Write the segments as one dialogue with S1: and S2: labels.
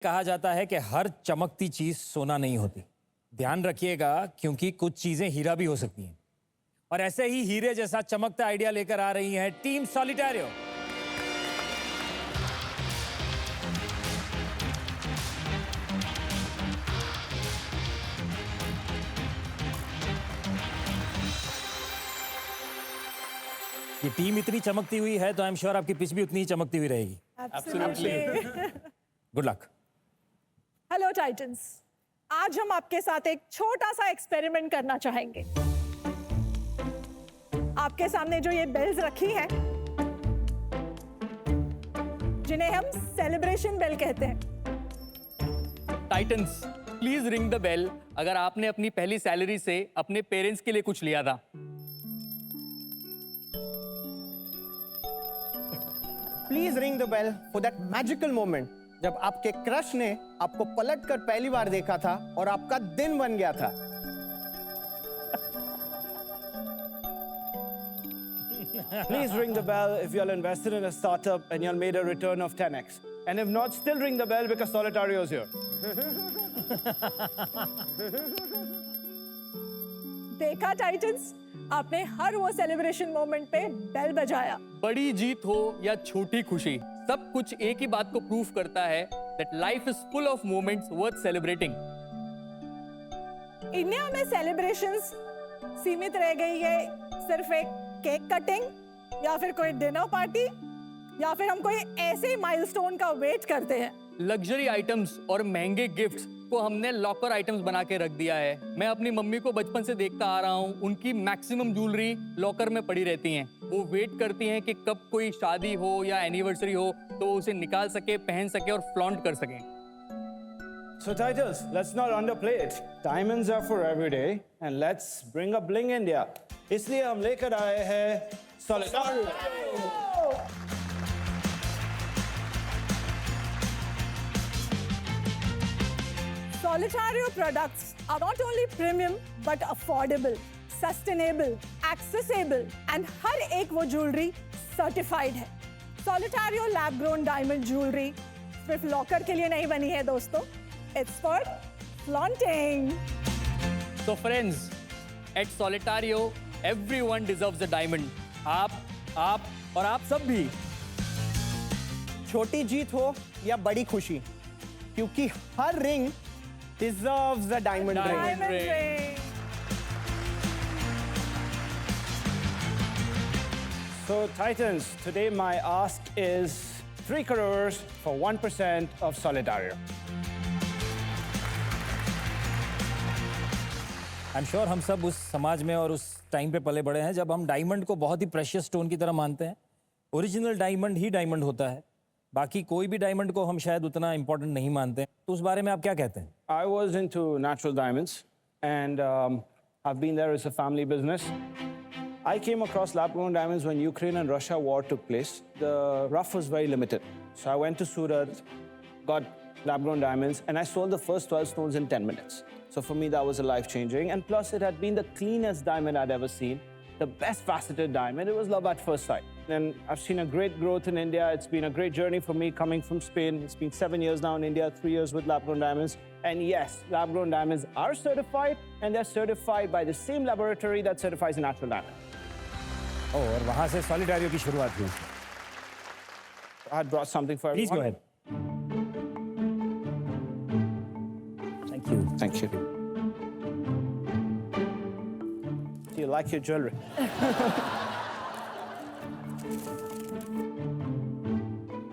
S1: कहा जाता है कि हर चमकती चीज सोना नहीं होती। ध्यान रखिएगा, क्योंकि कुछ चीजें हीरा भी हो सकती हैं। और ऐसे ही हीरे जैसा चमकता आइडिया लेकर आ रही है टीम सॉलिटैरियो। ये टीम इतनी चमकती हुई है तो आई एम श्योर आपकी पिच भी उतनी ही चमकती हुई रहेगी। Good luck.
S2: हेलो टाइटंस, आज हम आपके साथ एक छोटा सा एक्सपेरिमेंट करना चाहेंगे। आपके सामने जो ये बेल्स रखी हैं, जिन्हें हम सेलिब्रेशन बेल कहते हैं।
S3: Titans, please ring the bell अगर आपने अपनी पहली सैलरी से अपने पेरेंट्स के लिए कुछ लिया था।
S4: Please ring the bell for that magical moment जब आपके क्रश ने आपको पलटकर पहली बार देखा था और आपका दिन बन गया था।
S5: Please ring the bell if you're invested in a startup and you're made a return of 10x. And if not, still ring the bell because Solitario is here.
S2: देखा टाइटंस, आपने हर वो सेलिब्रेशन मोमेंट पे bell बजाया।
S3: बड़ी जीत हो या छोटी खुशी, सब कुछ एक ही बात को प्रूव करता है that life is full of moments worth celebrating.
S2: India में सेलिब्रेशंस सीमित रह गई है सिर्फ एक केक कटिंग या फिर कोई डिनर पार्टी या फिर हम कोई ऐसे माइलस्टोन का वेट करते हैं।
S3: लग्जरी आइटम्स और महंगे गिफ्ट्स को हमने लॉकर आइटम्स बना के रख दिया है। मैं अपनी मम्मी को बचपन से देखता आ रहा हूँ, उनकी मैक्सिमम ज्वेलरी लॉकर में पड़ी रहती हैं। वो वेट करती हैं कि कब कोई शादी हो या एनिवर्सरी हो तो उसे निकाल सके, पहन सके और फ्लॉन्ट कर सके।
S5: So Titans, let's not underplay it. Diamonds are for every day and let's bring a bling India. इसलिए हम लेकर आए हैं Solitario.
S2: Solitario products are not only premium but affordable, sustainable, accessible and हर एक वो ज्वेलरी सर्टिफाइड है। Solitario lab grown diamond jewelry सिर्फ locker के लिए नहीं बनी है दोस्तों, it's for flaunting.
S3: So friends, at Solitario, everyone deserves a diamond. आप और आप सब भी।
S4: छोटी जीत हो या बड़ी खुशी, क्योंकि हर ring deserves a diamond ring.
S2: Diamond ring.
S5: So Titans, today my ask is 3 crores for 1% of Solitario.
S1: I am sure हम सब उस समाज में और उस टाइम पे पले बड़े हैं जब हम डायमंड को बहुत ही प्रेशियस स्टोन की तरह मानते हैं। ओरिजिनल डायमंड ही डायमंड होता है, बाकी कोई भी डायमंड को हम शायद उतना इंपॉर्टेंट नहीं मानते। तो उस बारे में आप क्या कहते हैं?
S5: I was into natural diamonds and I've been there as a family business. I came across lab-grown diamonds when Ukraine and Russia war took place. The rough was very limited. So I went to Surat, got lab-grown diamonds, and I sold the first 12 stones in 10 minutes. So for me, that was a life-changing. And plus, it had been the cleanest diamond I'd ever seen, the best faceted diamond. It was love at first sight. And I've seen a great growth in India. It's been a great journey for me coming from Spain. It's been 7 years now in India, 3 years with lab-grown diamonds. And yes, lab-grown diamonds are certified, and they're certified by the same laboratory that certifies natural diamond.
S1: और वहां से सॉलिटारियो की शुरुआत हुई।
S5: I brought something for
S1: please
S5: everyone.
S1: Go ahead. Thank you.
S5: Thank you. Do you like your jewelry?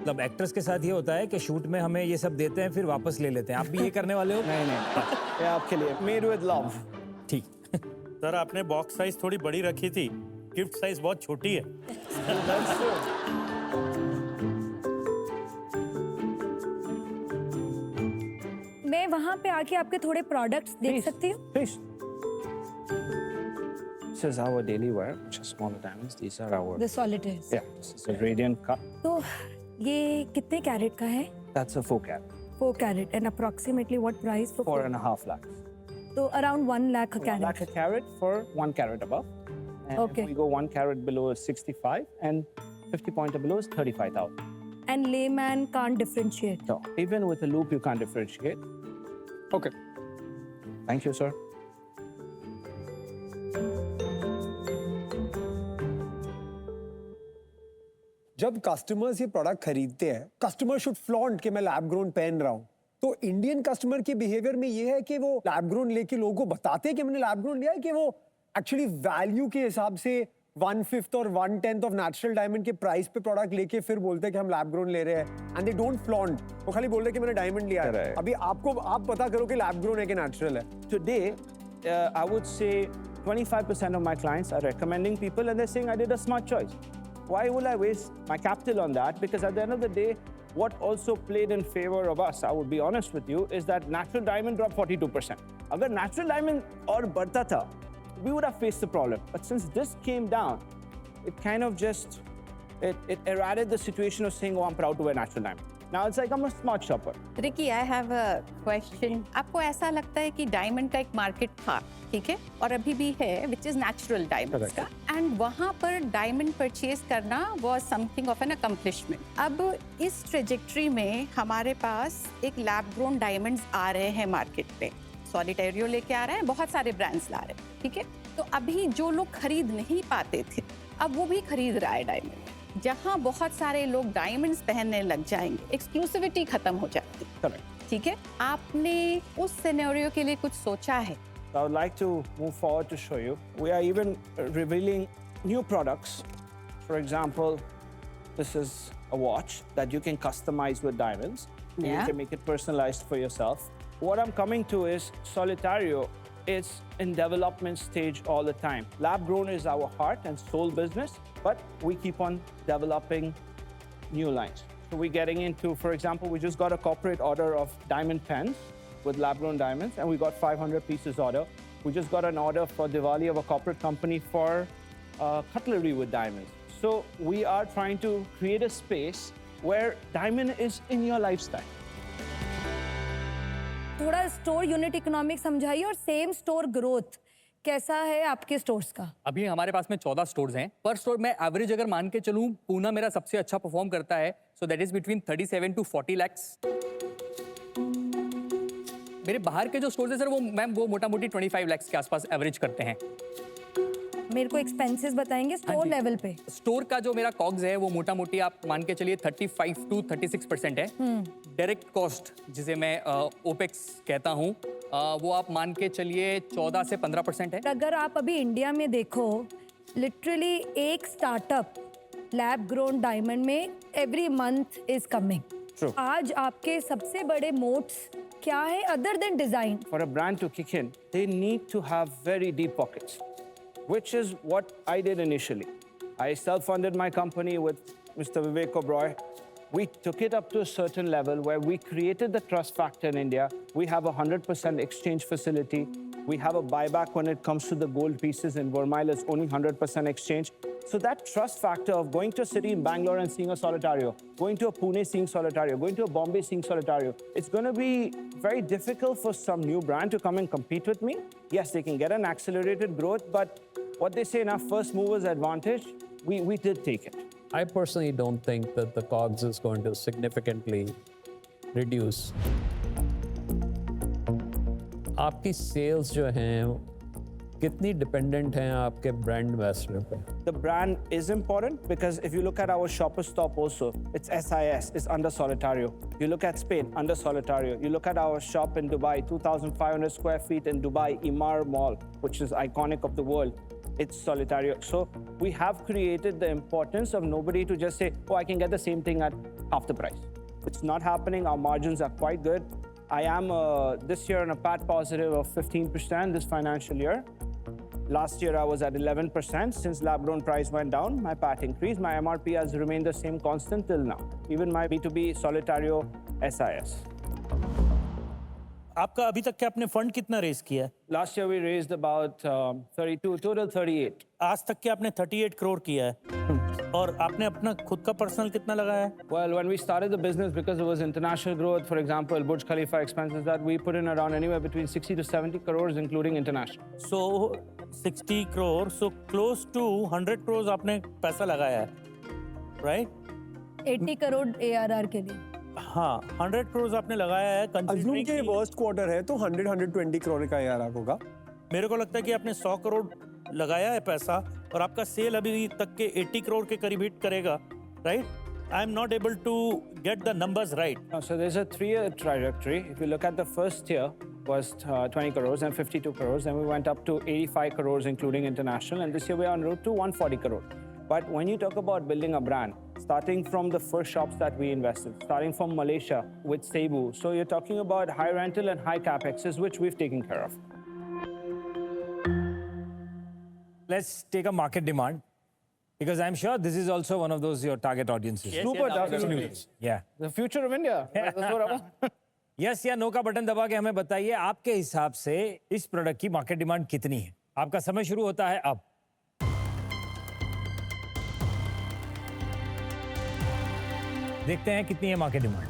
S1: मतलब actress के साथ ये होता है कि शूट में हमें ये सब देते हैं फिर वापस ले लेते हैं। आप भी ये करने वाले हो?
S5: नहीं, ये आपके लिए made with love.
S1: ठीक।
S6: सर, आपने बॉक्स साइज थोड़ी बड़ी रखी थी, गिफ्ट साइज बहुत छोटी है।
S5: That's true.
S7: मैं वहाँ पे आके आपके थोड़े प्रोडक्ट्स देख सकती हूँ?
S5: Please. This is our daily wear, which are smaller diamonds. These are our.
S7: The solitaires.
S5: Yeah, this is a radiant cut.
S7: तो ये कितने कैरेट का है?
S5: That's a 4 carat.
S7: 4 carat and approximately what price for?
S5: 4.5 lakhs.
S7: तो around 1 lakh a
S5: 1
S7: carat.
S5: lakh a carat for 1 carat above. And
S7: Okay.
S5: if we go 1 carat below is 65 and 50 pointer below is 35,000.
S7: and layman can't differentiate.
S5: So even with a loop, you can't differentiate.
S3: Okay.
S5: Thank you, sir.
S8: जब customers ये product खरीदते हैं, customer should flaunt कि मैं lab grown पहन रहा हूँ। तो इंडियन कस्टमर के बिहेवियर में ये है कि वो लैब ग्रोन लेके लोगों को बताते हैं कि मैंने लैब ग्रोन लिया है, कि वो एक्चुअली वैल्यू के हिसाब से 1/5 और 1/10 ऑफ नेचुरल डायमंड के प्राइस पे प्रोडक्ट लेके फिर बोलते हैं कि हम लैब ग्रोन ले रहे हैं, एंड दे डोंट फ्लॉन्ट। वो खाली बोल रहे हैं कि मैंने डायमंड लिया है।
S5: Correct.
S8: अभी आप पता करो कि लैब ग्रोन है कि नेचुरल है।
S5: Today, I would say 25% of my clients are recommending people and they're saying I did a smart choice. Why will I waste my capital on that? Because at the end of the day, what also played in favor of us, I would be honest with you, is that natural diamond dropped 42%. Agar natural diamond or बढ़ता था, we would have faced the problem. But since this came down, it kind of just, it eradicated the situation of saying, oh, I'm proud to wear natural diamond. Now it's like I'm a smart shopper.
S9: Ricky, I have a question. आपको ऐसा लगता है कि diamond का एक market था, ठीक है, और अभी भी है, विच इज नेचुरल डायमंड्स का, एंड वहाँ पर डायमंड परचेज करना was something of an accomplishment. अब इस ट्रेजेक्ट्री में हमारे पास एक लैब ग्रोन डायमंड्स आ रहे हैं मार्केट पे, सॉलिटेरियो लेके आ रहे हैं, बहुत सारे ब्रांड्स ला रहे हैं, ठीक है। तो अभी जो लोग खरीद नहीं पाते थे, अब वो भी खरीद रहा है डायमंड। जहाँ बहुत सारे लोग डायमंड्स पहनने लग जाएंगे, एक्सक्लूसिविटी खत्म हो जाती है,
S5: Correct.
S9: ठीक है। आपने उस सिनेरियो के लिए कुछ सोचा है?
S5: So I would like to move forward to show you. We are even revealing new products. For example, this is a watch that you can customize with diamonds. You
S9: Yeah.
S5: can make it personalized for yourself. What I'm coming to is Solitario is in development stage all the time. Lab grown is our heart and soul business, but we keep on developing new lines. So we're getting into, for example, we just got a corporate order of diamond pens with lab-grown diamonds, and we got 500 pieces order. We just got an order for Diwali of a corporate company for cutlery with diamonds. So we are trying to create a space where diamond is in your lifestyle.
S7: थोड़ा store unit economics समझाइए और same store growth कैसा है आपके stores का?
S3: अभी हमारे पास में 14 स्टोर्स हैं। पर स्टोर में एवरेज अगर मान के चलूं, पूना मेरा सबसे अच्छा परफॉर्म करता है, so that is between 37 to 40 lakhs। मेरे बाहर के जो स्टोर्स है सर, वो मैम वो मोटा मोटी 25 lakhs के आसपास एवरेज करते हैं।
S7: मेरे को एक्सपेंसेस बताएंगे स्टोर लेवल पे?
S3: स्टोर का जो मेरा कॉग्स है वो मोटा मोटी आप मान के चलिए 35 to 36% है। डायरेक्ट कॉस्ट जिसे मैं ओपेक्स कहता हूँ, वो आप मान के चलिए 14 से 15% है।
S7: अगर आप अभी इंडिया में देखो, लिटरली एक स्टार्टअप लैब ग्रोन डायमंड में एवरी मंथ इज कमिंग। आज आपके सबसे बड़े मोट्स क्या है other than design?
S5: For a brand to kick in, they need to have very deep pockets, which is what I did initially. I self-funded my company with Mr. Vivek Oberoi. We took it up to a certain level where we created the trust factor in India. We have a 100% exchange facility. We have a buyback when it comes to the gold pieces. In Vermile, it's only 100% exchange. So that trust factor of going to a city in Bangalore and seeing a Solitario, going to a Pune seeing Solitario, going to a Bombay seeing Solitario, it's going to be very difficult for some new brand to come and compete with me. Yes, they can get an accelerated growth, but what they say in our first movers advantage, we did take it.
S10: I personally don't think that the COGS is going to significantly reduce. आपकी sales जो हैं कितनी dependent हैं आपके brand ambassador पे?
S5: The brand is important because if you look at our shopper stop also, it's SIS, it's under Solitario. You look at Spain, under Solitario. You look at our shop in Dubai, 2,500 square feet in Dubai, Emaar Mall, which is iconic of the world. It's Solitario. So we have created the importance of nobody to just say, oh, I can get the same thing at half the price. It's not happening. Our margins are quite good. I am this year on a PAT positive of 15% this financial year. Last year I was at 11%. Since lab-grown price went down, my PAT increased. My MRP has remained the same constant till now. Even my B2B Solitario SIS.
S6: आपका अभी तक के आपने fund कितना raise किया है?
S5: Last year we raised about 32, total 38.
S6: आज तक के आपने 38 करोड़ किया है और आपने अपना खुद का पर्सनल कितना लगाया है?
S5: Well, when we started the business, because it was international growth, for example, Burj Khalifa expenses that we put in around anywhere between 60 to 70 crores, including international.
S6: So 60 crore, so close to 100 crores आपने पैसा लगाया है, right?
S7: 80 crore ARR के लिए।
S6: हाँ 100 करोड़ आपने लगाया है
S8: अज्यूम
S6: considering
S8: के
S6: कि
S8: वर्स्ट क्वार्टर है तो 100-120 करोड़ का ARR होगा।
S6: मेरे को लगता है कि आपने 100 करोड़ लगाया है पैसा और आपका सेल अभी तक के 80 करोड़ के करीब हिट करेगा, right? I am not able to get the numbers right.
S5: So there's a 3-year trajectory. If you look at the first year was 20 crores and 52 crores, then we went up to 85 crores including international, and this year we are en route to 140 crores. But when you talk about building a brand, starting from the first shops that we invested, starting from Malaysia with Cebu, so you're talking about high rental and high capexes, which we've taken care of.
S1: Let's take a market demand, because I'm sure this is also one of those your target audiences.
S5: Super, absolutely.
S1: Yeah.
S5: The future of India. That's what I want.
S1: Yes या no का button दबा के हमें बताइए आपके हिसाब से इस प्रोडक्ट की मार्केट डिमांड कितनी है। आपका समय शुरू होता है अब। देखते हैं कितनी है मार्केट डिमांड।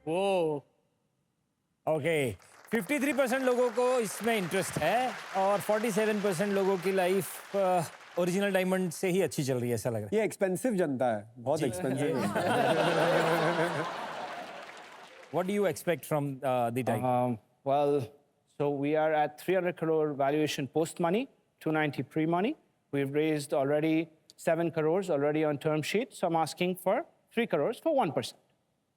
S3: वो
S1: ओके 53% लोगों को इसमें इंटरेस्ट है और 47% लोगों की लाइफ ओरिजिनल डायमंड से ही अच्छी चल रही है, ऐसा लग रहा
S8: ये एक्सपेंसिव जनता है, बहुत एक्सपेंसिव है।
S1: है। What do you expect from the diamond?
S5: Well, so we are at 300 crore valuation post money, 290 pre money. We've raised already 7 crores already on term sheet. So I'm asking for 3 crores for 1%.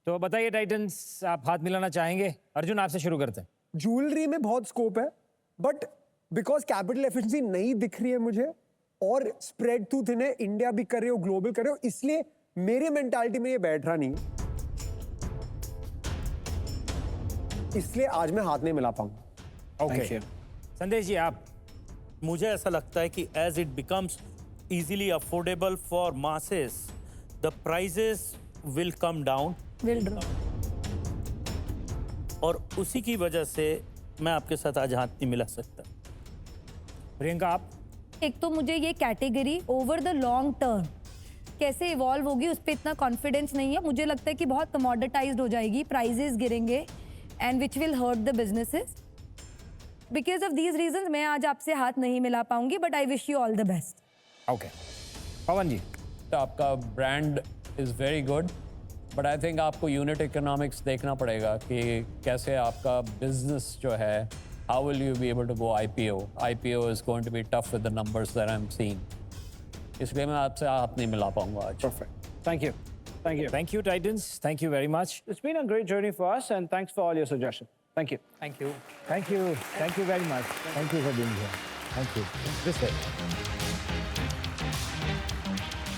S1: तो बताइए titans, आप हाथ मिलाना चाहेंगे? अर्जुन आपसे शुरू करते हैं।
S8: ज्वेलरी में बहुत स्कोप है, बट बिकॉज कैपिटल एफिशिएंसी नहीं दिख रही है मुझे और स्प्रेड टू थिन है, इंडिया भी कर रहे हो, ग्लोबल कर रहे हो, इसलिए मेरे मेंटालिटी में ये बैठ रहा नहीं, इसलिए आज मैं हाथ नहीं मिला पाऊंगा।
S1: ओके संदेश जी आप?
S6: मुझे ऐसा लगता है कि as it becomes easily affordable for masses, the prices will come down
S7: Will drop.
S6: और उसी की वजह से मैं आपके साथ आज हाथ नहीं मिला सकता।
S1: प्रियंका आप?
S7: एक तो मुझे ये category over the long term कैसे इवॉल्व होगी उस पर इतना कॉन्फिडेंस नहीं है। मुझे लगता है कि बहुत कमोडिटाइज्ड हो जाएगी, प्राइजेस गिरेंगे and which will hurt the businesses. Because of these reasons मैं आज आपसे हाथ नहीं मिला पाऊंगी, but I wish you all the best.
S1: Okay Pavan ji?
S10: तो आपका brand is very good, but I think आपको यूनिट इकोनॉमिक्स देखना पड़ेगा कि कैसे आपका बिजनेस जो है, how will you be able to go IPO? IPO is going to be tough with the numbers that I am seeing, इसलिए मैं आपसे हाथ नहीं मिला पाऊंगा आज।
S5: Perfect. Thank you. Thank you.
S1: Thank you Titans, thank you very much.
S5: It's been a great journey for us, and thanks for all your suggestions. Thank you.
S3: Thank you.
S1: Thank you very much. Thank you for being here. Thank you. This way.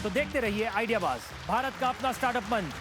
S11: तो देखते रहिए आइडियाबाज, भारत का अपना startup मंच।